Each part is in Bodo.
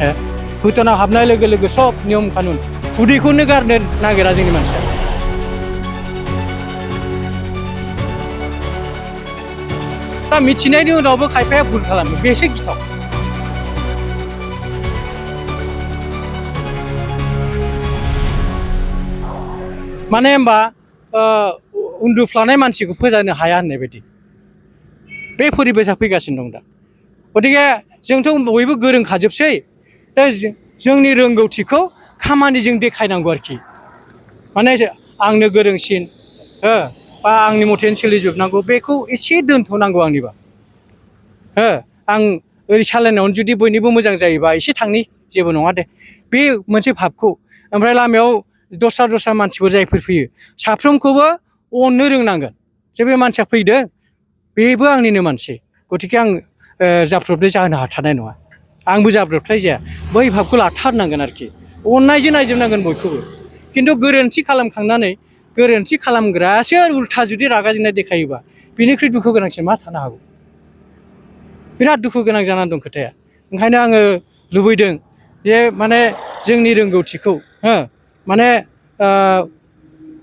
भुटानाव हाबनाय लोगो लोगो सब नियम कानुन खुदैखौनो गारनो नागिरा जोंनि मानसिया। दा मिथिनायनि उनावबो खायफाया भुल खालामो, बेसो गिथाव। माने होमबा उन्दुफ्लानाय मानसिखौ फोजानो हाया होननाय बायदि बे परिबेसा फैगासिनो दं दा। गतिके जोंथ' बयबो गोरोंखाजोबसै, दा जोंनि रोंगौथिखौ खामानिजों देखायनांगौ आरोखि। माने आंनो गोरोंसिन बा आंनि मथेनो सोलिजोबनांगौ, बेखौ एसे दोनथ'नांगौ आंनिबा। आं ओरै सालायनायावनो जुदि बयनिबो मोजां जायोबा एसे थांनि, जेबो नङा दे, बे मोनसे भाबखौ। ओमफ्राय लामायाव दस्रा मानसिफोर जायफोर फैयो साफ्रोमखौबो अननो रोंनांगोन जे बे मानसिया फैदों, बेबो आंनिनो मानसि, गतिके आं जाब्रबथाय जाहोनो हाथारनाय नङा, आंबो जाब्रबथाय जाया, बै भाबखौ लाथारनांगोन आरोखि। अननायजों नायजोबनांगन बयखौबो। खिन्थु गोरोन्थि खालामखांनानै गोरोन्थि खालामग्रासो उल्था जुदि रागा जोंनाय देखायोबा बिनिख्रुइ दुखु गोनांसिन मा थानो हागौ। बिराद दुखु गोनां जानानै दं खोथाया। ओंखायनो आङो लुबैदों जे माने जोंनि रोंगौथिखौ माने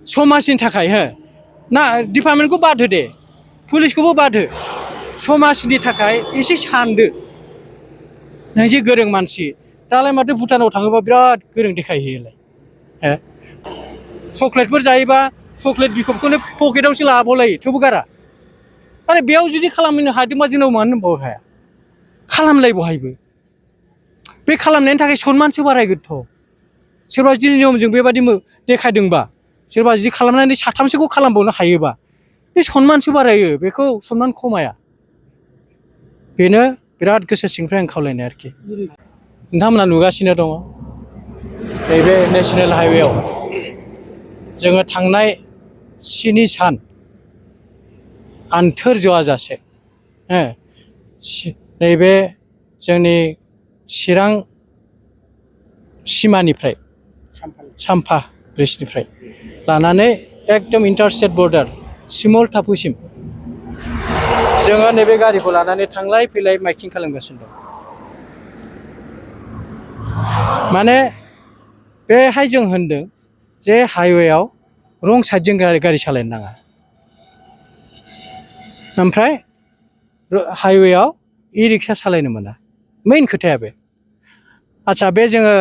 समाजनि थाखाय ना डिपार्टमेन्टखौ बाद हो दे, पुलिसखौबो बाद हो, समाजनि थाखाय एसे सानदो। नों जे गोरों मानसि, दालाय माथो भुटानाव थाङोबा बिराद गोरों देखायहैयोलाय। चक्लेटफोर जायोबा चक्लेट बिखबखौनो पकेटावसो लाबावलायो, थेवबो गारा। आरे बेयाव जुदि खालामनो हादोंबा जोंनाव मानो होनबाव हाया? खालामलाय बहायबो। बे खालामनायनि थाखाय सनमानसो बारायगोनथ'। सोरबा जुदि नियमजों बेबादि देखायदोंबा, सोरबा जुदि खालामनानै साथामसोखौ खालामबावनो हायोबा, बे सनमानसो बारायो, बेखौ सनमान खमाया। बेनो बिराद गोसो सिंनिफ्राय आं खावलायनाय आरोखि। नोंथांमोना नुगासिनो दङ नैबे नेशनेल हाइवेआव जोङो थांनाय 7 सान आन्थोर जआजासे नैबे जोंनि चिरां सिमानिफ्राय साम्फा ब्रिजनिफ्राय लानानै एकदम इन्टारस्टेट बर्डार सिमल टापुसिम जोङो नैबे गारिखौ लानानै थांलाय फैलाय माइकिं खालामगासिनो दं। माने बेहाय जों होनदों जे हाइवेआव रं साइडजों गारि सालायनो नाङा, ओमफ्राय हाइवेआव इ रिक्सा सालायनो मोना, मेइन खोथाया बे। आच्छा, बे जोङो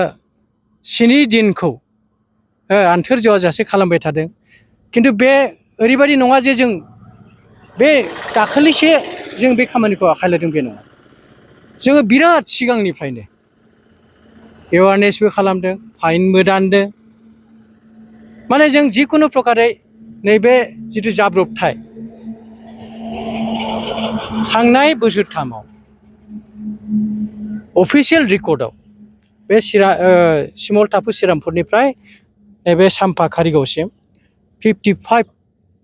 7 दिनखौ आन्थोर जआजासे खालामबाय थादों, खिन्थु बे ओरैबायदि नङा जे जों बे दाखालिसो जों बे खामानिखौ आखाइ लादों, बे नङा। जोङो बिराद सिगांनिफ्रायनो एवारनेसबो खालामदों, फाइनबो दानदों। माने जों जिखुनु प्रकारै नैबे जिथु जाब्रबथाय थांनाय बोसोरथामाव अफिसियेल रेकर्डआव बे सिमल टापु श्रीरामपुरनिफ्राय नैबे साम्फा कारिगावसिम 55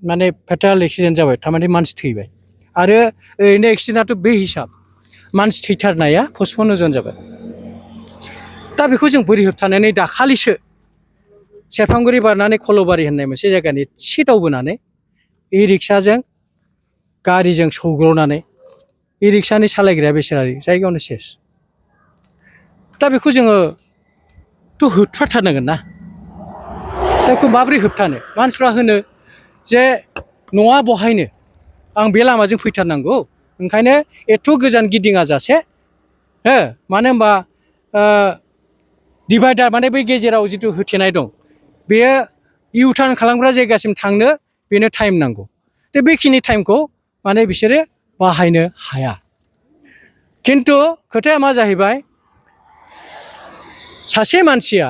माने फेटाल एक्सिडेन्ट जाबाय, थारमाने मानसि थैबाय। आरो ओरैनो एक्सिडेन्टआथ' बे हिसाब मानसि थैथारनाया पस्टपन जाबाय। दा बेखौ जों बोरै होबथानानै दाखालिसो सेरफांगुरि बारनानै खल'बारि होननाय मोनसे जायगानि एसे दावबोनानै इ रिक्साजों गारिजों सौग्रावनानै इ रिक्सानि सालायग्राया बेसारा जायगायावनो सेस। दा बेखौ जोङोथ' होबथाथारनांगोन ना। दा बेखौ माबोरै होबथानो? मानसिफ्रा होनो जे न'आ बहायनो, आं बे लामाजों फैथारनांगौ, ओंखायनो एथ' गोजान गिदिङा जासे मानो होनबा डिभाइडार माने बै गेजेराव जिथु होथेनाय दं, बेयो इउ टार्न खालामग्रा जायगासिम थांनो बेनो टाइम नांगौ। दा बेखिनि टाइमखौ माने बिसोरो बाहायनो हाया। खिन्थु खोथाया मा जाहैबाय, सासे मानसिया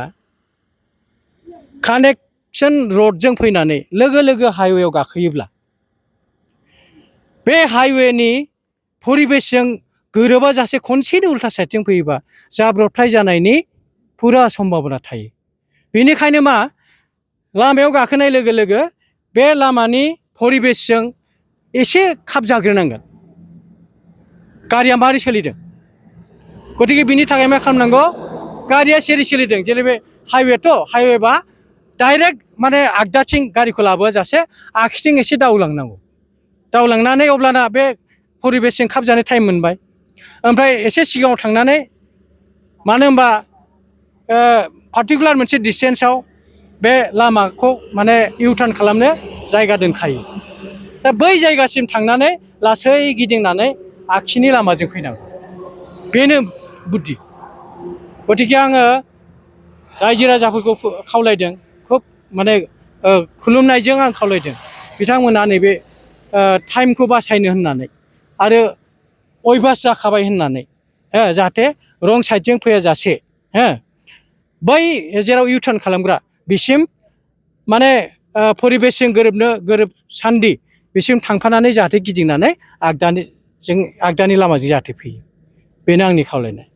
कानेक्सन रडजों फैनानै लोगो लोगो हाइवेआव गाखोयोब्ला बे हाइवेनि परिबेसजों गोरोबा जासे खनसेनो उल्था साइडजों फैयोबा जाब्रबथाय जानायनि पुरा सम्भाबना थायो। बेनिखायनो मा, लामायाव गाखोनाय लोगो लोगो बे लामानि परिबेसजों एसे खाब जाग्रोनांगोन, गारिया माबोरै सोलिदों। गतिके बिनि थाखाय मा खालामनांगौ, गारिया सेरै सोलिदों, जेरै बे हाइवेबा डाइरेक्ट माने आगदाथिं गारिखौ लाबोआ जासे आगसिथिं एसे दावलांनांगौ। दावलांनानै अब्लाना बे परिबेसजों खाब जानो टाइम मोनबाय, ओमफ्राय एसे सिगाङाव थांनानै मानो होनबा पार्टिकुलार मोनसे डिस्टेन्सआव बे लामाखौ माने इउटार्न खालामनो जायगा दोनखायो दा बै जायगासिम थांनानै लासै गिदिंनानै आगसिनि लामाजों फैनांगौ बेनो बुद्धि गतिके आङो रायजो राजाफोरखौ खावलायदों खुब माने खुलुमनायजों आं खावलायदों बिथांमोना नैबे टाइमखौ बासायनो होननानै आरो अयभास जाखाबाय होननानै जाहाथे रं साइडजों फैयाजासे बै जेराव इउटार्न खालामग्रा बिसिम माने परिबेसजों गोरोबसान्दि बिसिम थांफानानै जाहाथे गिदिंनानै आगदानि लामाजों जाहाथे फैयो बेनो आंनि खावलायनाय